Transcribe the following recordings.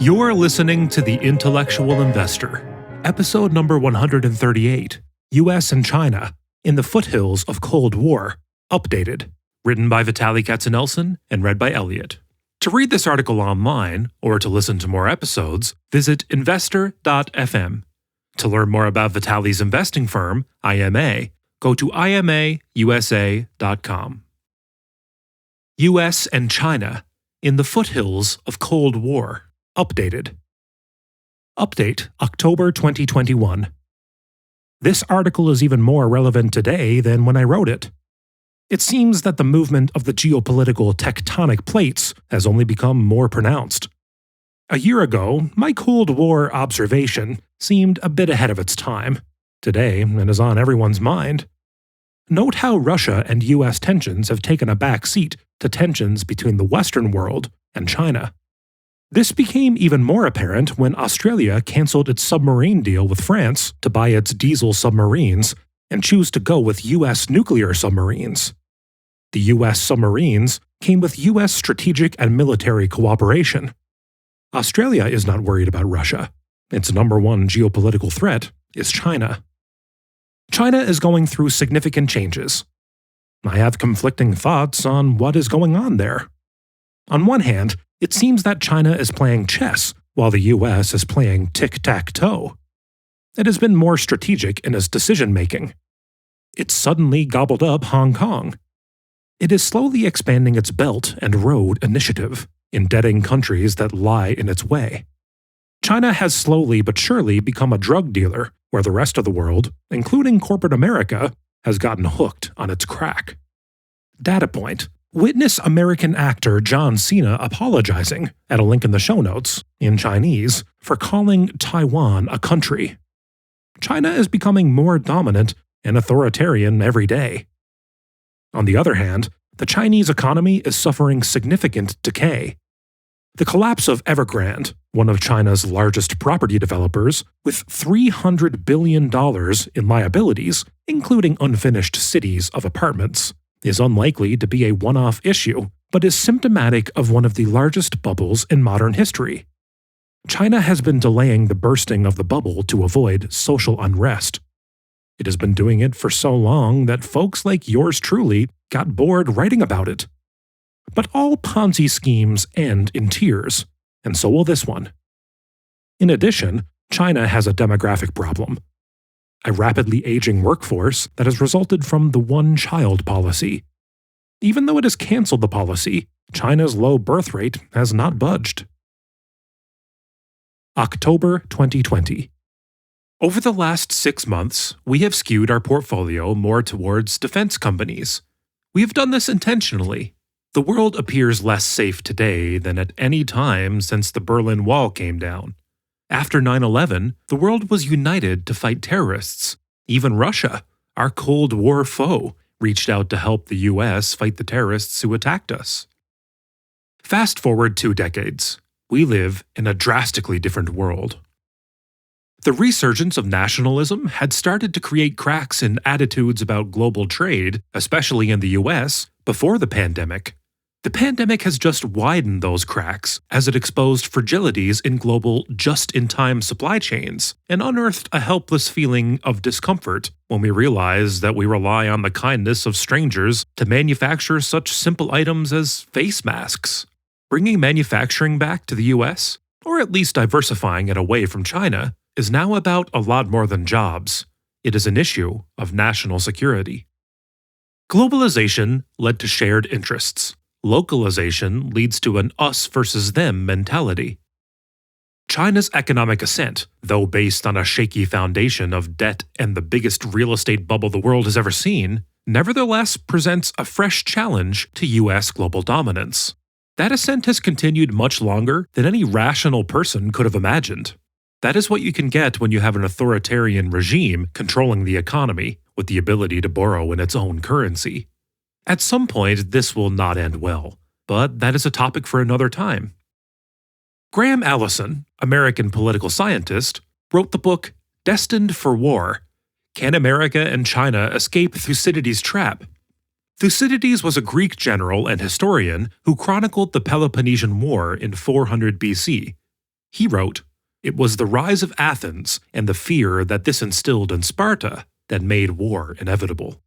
You're listening to The Intellectual Investor, episode number 138, US and China, in the Foothills of Cold War, updated, written by Vitaliy and read by Elliot. To read this article online, or to listen to more episodes, visit investor.fm. To learn more about Vitaliy's investing firm, IMA, go to imausa.com. US and China, in the Foothills of Cold War. Updated. Update October 2021. This article is even more relevant today than when I wrote it. It seems that the movement of the geopolitical tectonic plates has only become more pronounced. A year ago, my Cold War observation seemed a bit ahead of its time. Today, it is on everyone's mind. Note how Russia and US tensions have taken a back seat to tensions between the Western world and China. This became even more apparent when Australia cancelled its submarine deal with France to buy its diesel submarines and choose to go with US nuclear submarines. The US submarines came with US strategic and military cooperation. Australia is not worried about Russia. Its number one geopolitical threat is China. China is going through significant changes. I have conflicting thoughts on what is going on there. On one hand, it seems that China is playing chess while the US is playing tic-tac-toe. It has been more strategic in its decision-making. It suddenly gobbled up Hong Kong. It is slowly expanding its Belt and Road Initiative, indebting countries that lie in its way. China has slowly but surely become a drug dealer where the rest of the world, including corporate America, has gotten hooked on its crack. Data point. Witness American actor John Cena apologizing, at a link in the show notes, in Chinese, for calling Taiwan a country. China is becoming more dominant and authoritarian every day. On the other hand, the Chinese economy is suffering significant decay. The collapse of Evergrande, one of China's largest property developers, with $300 billion in liabilities, including unfinished cities of apartments, is unlikely to be a one-off issue, but is symptomatic of one of the largest bubbles in modern history. China has been delaying the bursting of the bubble to avoid social unrest. It has been doing it for so long that folks like yours truly got bored writing about it. But all Ponzi schemes end in tears, and so will this one. In addition, China has a demographic problem. A rapidly aging workforce that has resulted from the one-child policy. Even though it has canceled the policy, China's low birth rate has not budged. October 2020. Over the last 6 months, we have skewed our portfolio more towards defense companies. We have done this intentionally. The world appears less safe today than at any time since the Berlin Wall came down. After 9/11, the world was united to fight terrorists. Even Russia, our Cold War foe, reached out to help the US fight the terrorists who attacked us. Fast forward 2 decades. We live in a drastically different world. The resurgence of nationalism had started to create cracks in attitudes about global trade, especially in the US, before the pandemic. The pandemic has just widened those cracks as it exposed fragilities in global just-in-time supply chains and unearthed a helpless feeling of discomfort when we realize that we rely on the kindness of strangers to manufacture such simple items as face masks. Bringing manufacturing back to the US, or at least diversifying it away from China, is now about a lot more than jobs. It is an issue of national security. Globalization led to shared interests. Localization leads to an us versus them mentality. China's economic ascent, though based on a shaky foundation of debt and the biggest real estate bubble the world has ever seen, nevertheless presents a fresh challenge to US global dominance. That ascent has continued much longer than any rational person could have imagined. That is what you can get when you have an authoritarian regime controlling the economy with the ability to borrow in its own currency. At some point, this will not end well, but that is a topic for another time. Graham Allison, American political scientist, wrote the book Destined for War: Can America and China Escape Thucydides' Trap? Thucydides was a Greek general and historian who chronicled the Peloponnesian War in 400 BC. He wrote, "It was the rise of Athens and the fear that this instilled in Sparta that made war inevitable."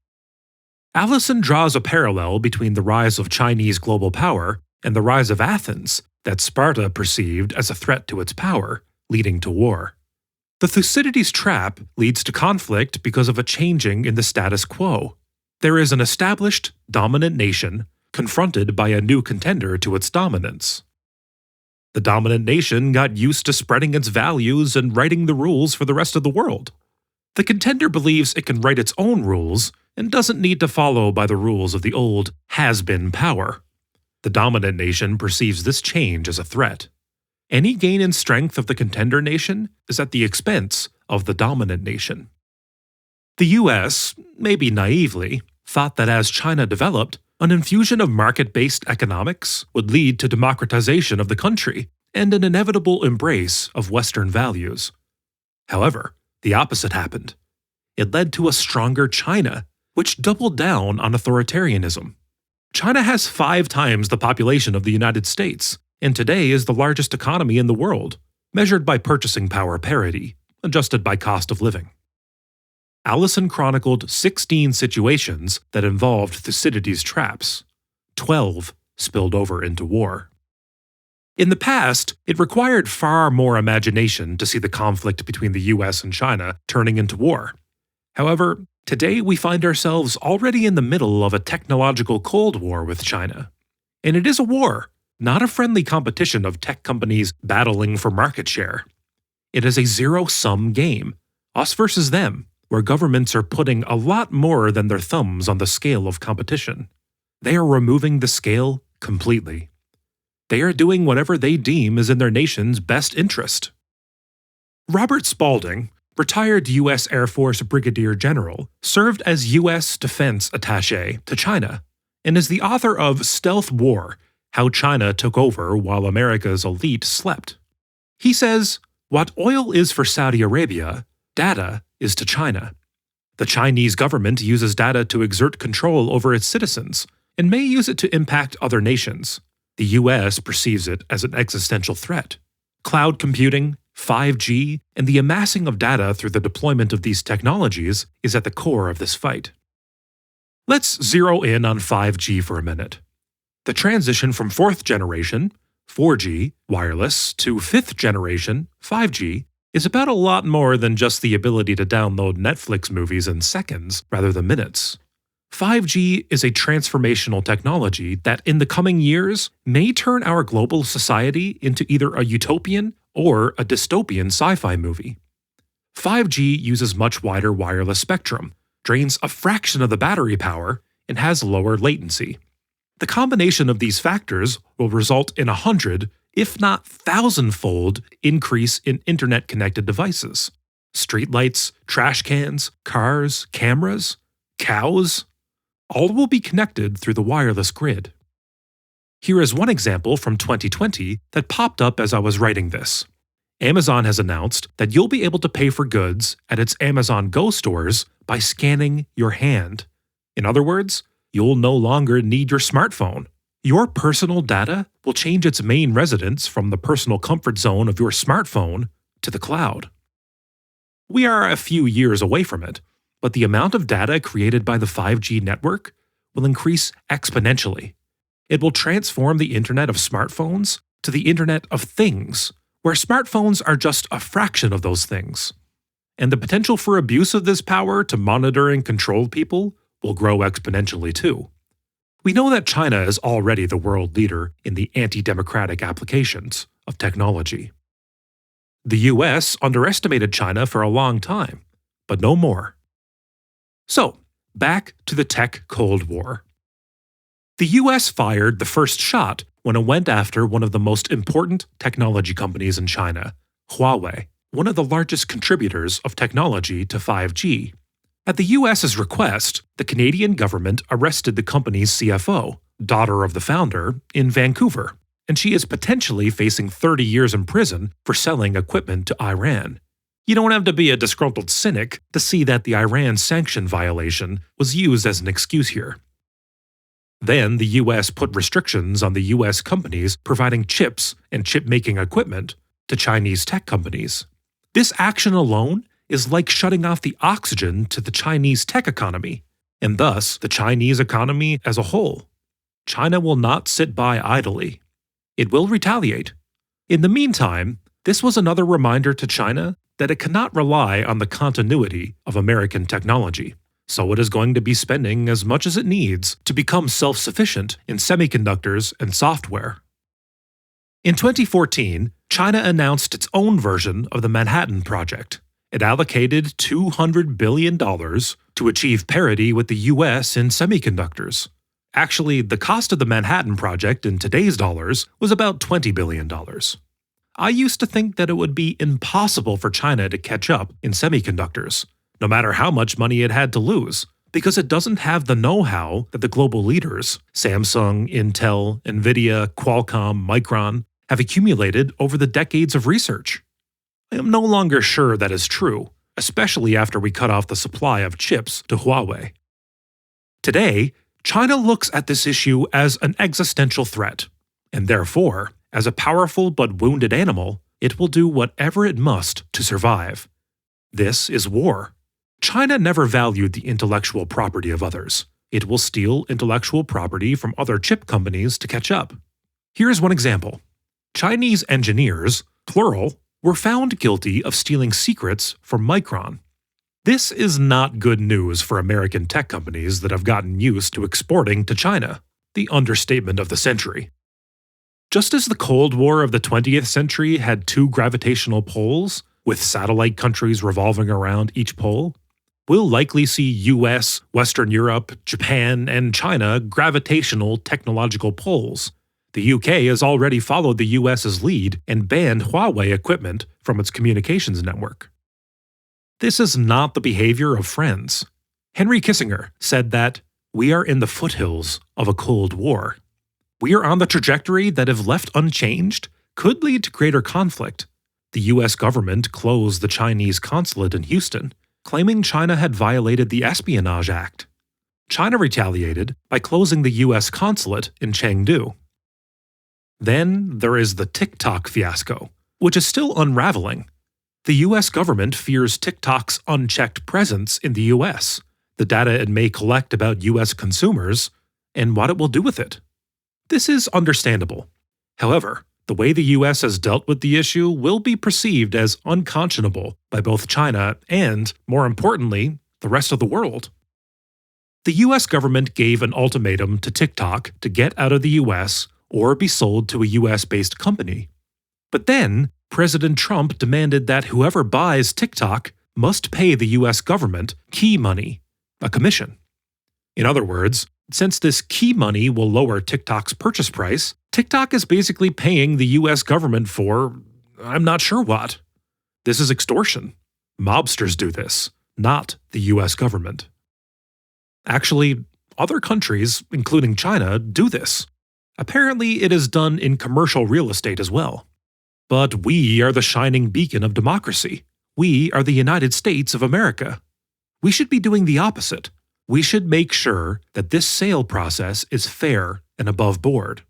Allison draws a parallel between the rise of Chinese global power and the rise of Athens that Sparta perceived as a threat to its power, leading to war. The Thucydides trap leads to conflict because of a changing in the status quo. There is an established, dominant nation confronted by a new contender to its dominance. The dominant nation got used to spreading its values and writing the rules for the rest of the world. The contender believes it can write its own rules and doesn't need to follow by the rules of the old has-been power. The dominant nation perceives this change as a threat. Any gain in strength of the contender nation is at the expense of the dominant nation. The US, maybe naively, thought that as China developed, an infusion of market-based economics would lead to democratization of the country and an inevitable embrace of Western values. However, the opposite happened. It led to a stronger China, which doubled down on authoritarianism. China has 5 times the population of the United States, and today is the largest economy in the world, measured by purchasing power parity, adjusted by cost of living. Allison chronicled 16 situations that involved Thucydides' traps. 12 spilled over into war. In the past, it required far more imagination to see the conflict between the US and China turning into war. However, today we find ourselves already in the middle of a technological Cold War with China. And it is a war, not a friendly competition of tech companies battling for market share. It is a zero-sum game, us versus them, where governments are putting a lot more than their thumbs on the scale of competition. They are removing the scale completely. They are doing whatever they deem is in their nation's best interest. Robert Spalding, retired U.S. Air Force Brigadier General, served as U.S. Defense Attaché to China, and is the author of Stealth War: How China Took Over While America's Elite Slept. He says, "What oil is for Saudi Arabia, data is to China. The Chinese government uses data to exert control over its citizens, and may use it to impact other nations. The U.S. perceives it as an existential threat. Cloud computing, 5G, and the amassing of data through the deployment of these technologies is at the core of this fight." Let's zero in on 5G for a minute. The transition from 4th generation, 4G, wireless, to 5th generation, 5G, is about a lot more than just the ability to download Netflix movies in seconds rather than minutes. 5G is a transformational technology that in the coming years may turn our global society into either a utopian or a dystopian sci-fi movie. 5G uses much wider wireless spectrum, drains a fraction of the battery power, and has lower latency. The combination of these factors will result in 100, if not 1,000-fold increase in internet-connected devices. Streetlights, trash cans, cars, cameras, cows, all will be connected through the wireless grid. Here is one example from 2020 that popped up as I was writing this. Amazon has announced that you'll be able to pay for goods at its Amazon Go stores by scanning your hand. In other words, you'll no longer need your smartphone. Your personal data will change its main residence from the personal comfort zone of your smartphone to the cloud. We are a few years away from it, but the amount of data created by the 5G network will increase exponentially. It will transform the Internet of smartphones to the Internet of Things, where smartphones are just a fraction of those things. And the potential for abuse of this power to monitor and control people will grow exponentially too. We know that China is already the world leader in the anti-democratic applications of technology. The US underestimated China for a long time, but no more. So, back to the tech Cold War. The US fired the first shot when it went after one of the most important technology companies in China, Huawei, one of the largest contributors of technology to 5G. At the US's request, the Canadian government arrested the company's CFO, daughter of the founder, in Vancouver, and she is potentially facing 30 years in prison for selling equipment to Iran. You don't have to be a disgruntled cynic to see that the Iran sanction violation was used as an excuse here. Then the US put restrictions on the US companies providing chips and chip-making equipment, to Chinese tech companies. This action alone is like shutting off the oxygen to the Chinese tech economy, and thus the Chinese economy as a whole. China will not sit by idly. It will retaliate. In the meantime, this was another reminder to China that it cannot rely on the continuity of American technology, so it is going to be spending as much as it needs to become self-sufficient in semiconductors and software. In 2014, China announced its own version of the Manhattan Project. It allocated $200 billion to achieve parity with the US in semiconductors. Actually, the cost of the Manhattan Project in today's dollars was about $20 billion. I used to think that it would be impossible for China to catch up in semiconductors, no matter how much money it had to lose, because it doesn't have the know-how that the global leaders, Samsung, Intel, Nvidia, Qualcomm, Micron, have accumulated over the decades of research. I am no longer sure that is true, especially after we cut off the supply of chips to Huawei. Today, China looks at this issue as an existential threat, and therefore, as a powerful but wounded animal, it will do whatever it must to survive. This is war. China never valued the intellectual property of others. It will steal intellectual property from other chip companies to catch up. Here's one example. Chinese engineers, plural, were found guilty of stealing secrets from Micron. This is not good news for American tech companies that have gotten used to exporting to China, the understatement of the century. Just as the Cold War of the 20th century had two gravitational poles, with satellite countries revolving around each pole, we'll likely see US, Western Europe, Japan, and China gravitational technological poles. The UK has already followed the US's lead and banned Huawei equipment from its communications network. This is not the behavior of friends. Henry Kissinger said that, "We are in the foothills of a Cold War. We are on the trajectory that, if left unchanged, could lead to greater conflict." The US government closed the Chinese consulate in Houston, claiming China had violated the Espionage Act. China retaliated by closing the US consulate in Chengdu. Then there is the TikTok fiasco, which is still unraveling. The US government fears TikTok's unchecked presence in the US, the data it may collect about US consumers, and what it will do with it. This is understandable. However, the way the US has dealt with the issue will be perceived as unconscionable by both China and, more importantly, the rest of the world. The US government gave an ultimatum to TikTok to get out of the US or be sold to a US-based company. But then, President Trump demanded that whoever buys TikTok must pay the US government key money, a commission. In other words, since this key money will lower TikTok's purchase price, TikTok is basically paying the US government for, I'm not sure what. This is extortion. Mobsters do this, not the US government. Actually, other countries, including China, do this. Apparently, it is done in commercial real estate as well. But we are the shining beacon of democracy. We are the United States of America. We should be doing the opposite. We should make sure that this sale process is fair and above board.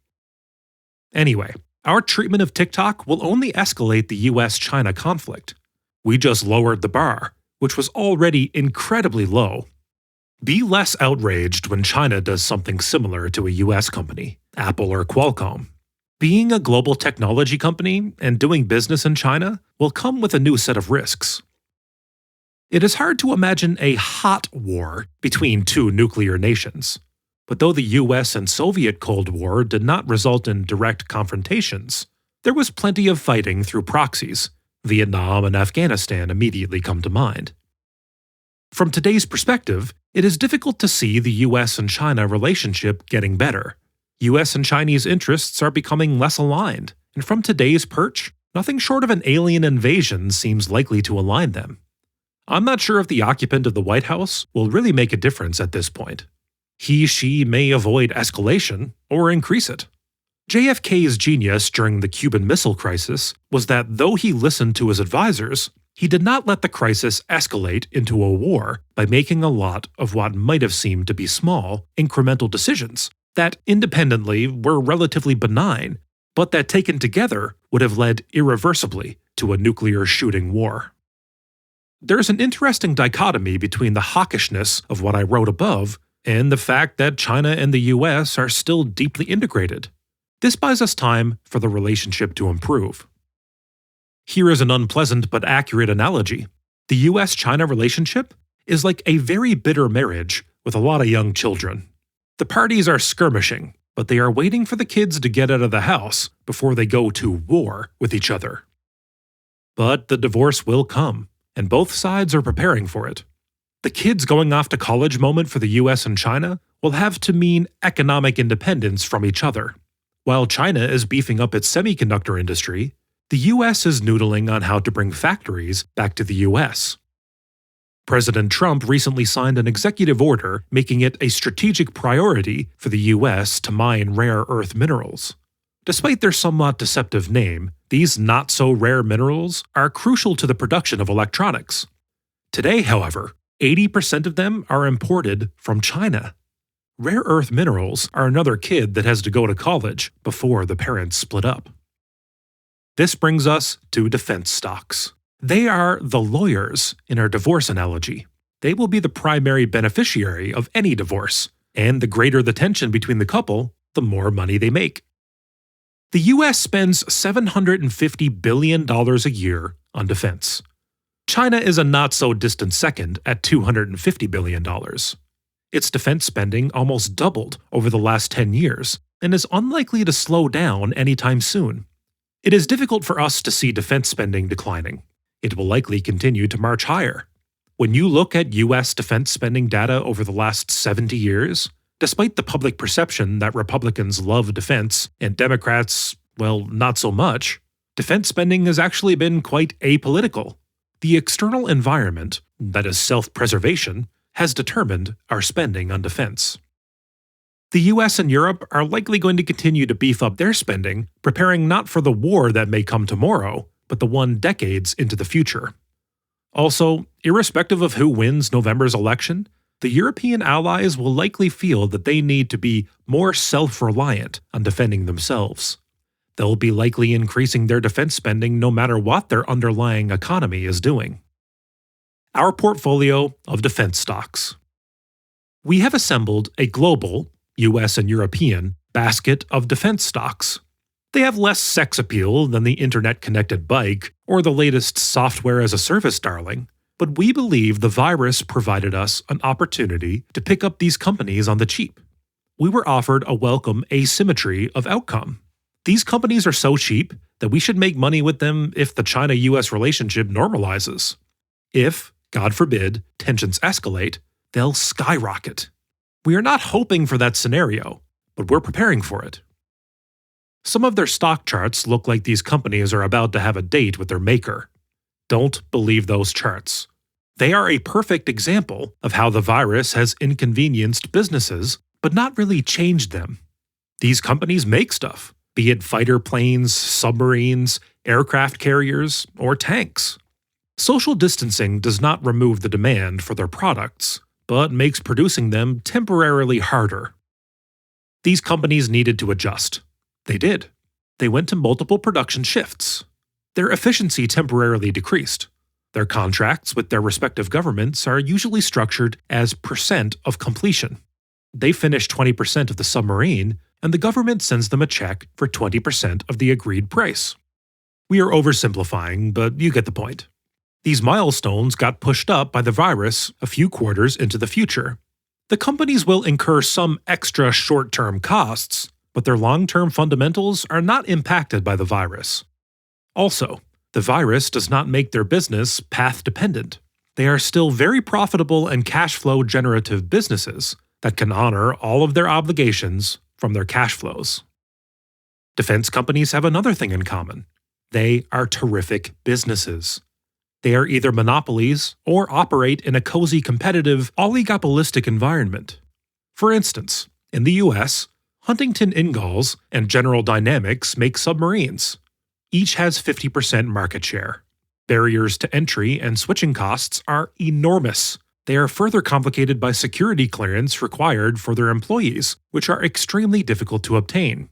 Anyway, our treatment of TikTok will only escalate the US-China conflict. We just lowered the bar, which was already incredibly low. Be less outraged when China does something similar to a US company, Apple or Qualcomm. Being a global technology company and doing business in China will come with a new set of risks. It is hard to imagine a hot war between two nuclear nations. But though the US and Soviet Cold War did not result in direct confrontations, there was plenty of fighting through proxies. Vietnam and Afghanistan immediately come to mind. From today's perspective, it is difficult to see the US and China relationship getting better. US and Chinese interests are becoming less aligned, and from today's perch, nothing short of an alien invasion seems likely to align them. I'm not sure if the occupant of the White House will really make a difference at this point. She may avoid escalation or increase it. JFK's genius during the Cuban Missile Crisis was that though he listened to his advisors, he did not let the crisis escalate into a war by making a lot of what might have seemed to be small, incremental decisions that independently were relatively benign, but that taken together would have led irreversibly to a nuclear shooting war. There's an interesting dichotomy between the hawkishness of what I wrote above and the fact that China and the US are still deeply integrated. This buys us time for the relationship to improve. Here is an unpleasant but accurate analogy. The US-China relationship is like a very bitter marriage with a lot of young children. The parties are skirmishing, but they are waiting for the kids to get out of the house before they go to war with each other. But the divorce will come, and both sides are preparing for it. The kids going off to college moment for the US and China will have to mean economic independence from each other. While China is beefing up its semiconductor industry, the US is noodling on how to bring factories back to the US. President Trump recently signed an executive order making it a strategic priority for the US to mine rare earth minerals. Despite their somewhat deceptive name, these not-so-rare minerals are crucial to the production of electronics. Today, however, 80% of them are imported from China. Rare earth minerals are another kid that has to go to college before the parents split up. This brings us to defense stocks. They are the lawyers in our divorce analogy. They will be the primary beneficiary of any divorce, and the greater the tension between the couple, the more money they make. The US spends $750 billion a year on defense. China is a not-so-distant second at $250 billion. Its defense spending almost doubled over the last 10 years and is unlikely to slow down anytime soon. It is difficult for us to see defense spending declining. It will likely continue to march higher. When you look at US defense spending data over the last 70 years, despite the public perception that Republicans love defense and Democrats, well, not so much, defense spending has actually been quite apolitical. The external environment, that is self-preservation, has determined our spending on defense. The US and Europe are likely going to continue to beef up their spending, preparing not for the war that may come tomorrow, but the one decades into the future. Also, irrespective of who wins November's election, the European allies will likely feel that they need to be more self-reliant on defending themselves. They'll be likely increasing their defense spending no matter what their underlying economy is doing. Our portfolio of defense stocks. We have assembled a global, US and European, basket of defense stocks. They have less sex appeal than the internet-connected bike or the latest software-as-a-service darling, but we believe the virus provided us an opportunity to pick up these companies on the cheap. We were offered a welcome asymmetry of outcome. These companies are so cheap that we should make money with them if the China-US relationship normalizes. If, God forbid, tensions escalate, they'll skyrocket. We are not hoping for that scenario, but we're preparing for it. Some of their stock charts look like these companies are about to have a date with their maker. Don't believe those charts. They are a perfect example of how the virus has inconvenienced businesses, but not really changed them. These companies make stuff, be it fighter planes, submarines, aircraft carriers, or tanks. Social distancing does not remove the demand for their products, but makes producing them temporarily harder. These companies needed to adjust. They did. They went to multiple production shifts. Their efficiency temporarily decreased. Their contracts with their respective governments are usually structured as percent of completion. They finish 20% of the submarine, and the government sends them a check for 20% of the agreed price. We are oversimplifying, but you get the point. These milestones got pushed up by the virus a few quarters into the future. The companies will incur some extra short-term costs, but their long-term fundamentals are not impacted by the virus. Also, the virus does not make their business path-dependent. They are still very profitable and cash flow generative businesses that can honor all of their obligations from their cash flows. Defense companies have another thing in common. They are terrific businesses. They are either monopolies or operate in a cozy competitive oligopolistic environment. For instance, in the US, Huntington Ingalls and General Dynamics make submarines. Each has 50% market share. Barriers to entry and switching costs are enormous. They are further complicated by security clearance required for their employees, which are extremely difficult to obtain.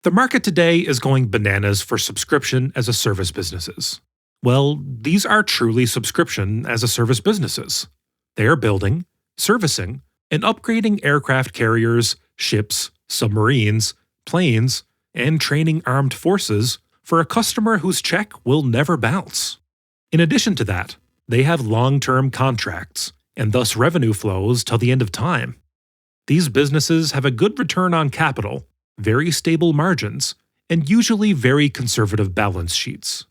The market today is going bananas for subscription as a service businesses. Well, these are truly subscription as a service businesses. They are building, servicing, and upgrading aircraft carriers, ships, submarines, planes, and training armed forces for a customer whose check will never bounce. In addition to that, they have long-term contracts, and thus revenue flows till the end of time. These businesses have a good return on capital, very stable margins, and usually very conservative balance sheets.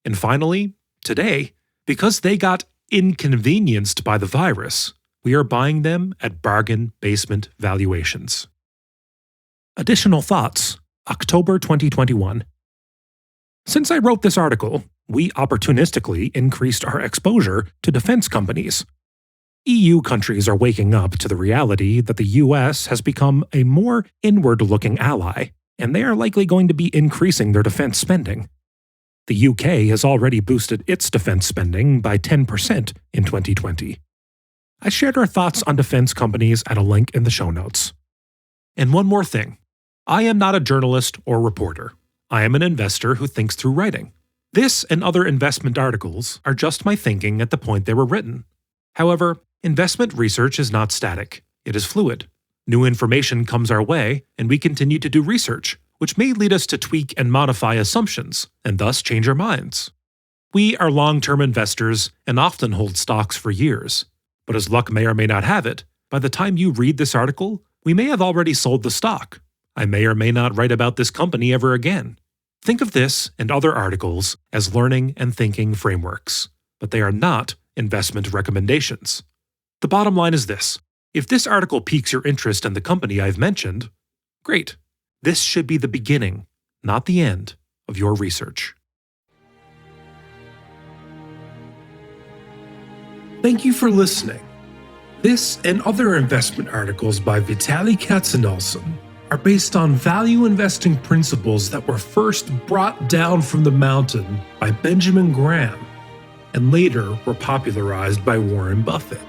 And finally, today, because they got inconvenienced by the virus, we are buying them at bargain basement valuations. Additional thoughts, October 2021. Since I wrote this article, we opportunistically increased our exposure to defense companies. EU countries are waking up to the reality that the US has become a more inward-looking ally, and they are likely going to be increasing their defense spending. The UK has already boosted its defense spending by 10% in 2020. I shared our thoughts on defense companies at a link in the show notes. And one more thing. I am not a journalist or reporter. I am an investor who thinks through writing. This and other investment articles are just my thinking at the point they were written. However, investment research is not static. It is fluid. New information comes our way, and we continue to do research, which may lead us to tweak and modify assumptions, and thus change our minds. We are long-term investors and often hold stocks for years. But as luck may or may not have it, by the time you read this article, we may have already sold the stock. I may or may not write about this company ever again. Think of this and other articles as learning and thinking frameworks, but they are not investment recommendations. The bottom line is this. If this article piques your interest in the company I've mentioned, great. This should be the beginning, not the end, of your research. Thank you for listening. This and other investment articles by Vitaliy Katzenelson are based on value investing principles that were first brought down from the mountain by Benjamin Graham and later were popularized by Warren Buffett.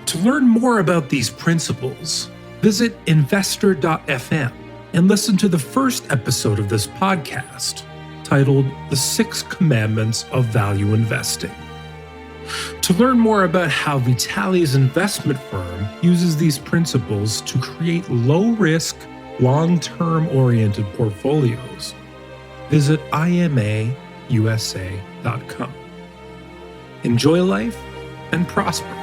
To learn more about these principles, visit investor.fm and listen to the first episode of this podcast, titled The 6 Commandments of Value Investing. To learn more about how Vitaliy's investment firm uses these principles to create low-risk, long-term oriented portfolios, visit imausa.com. Enjoy life and prosper.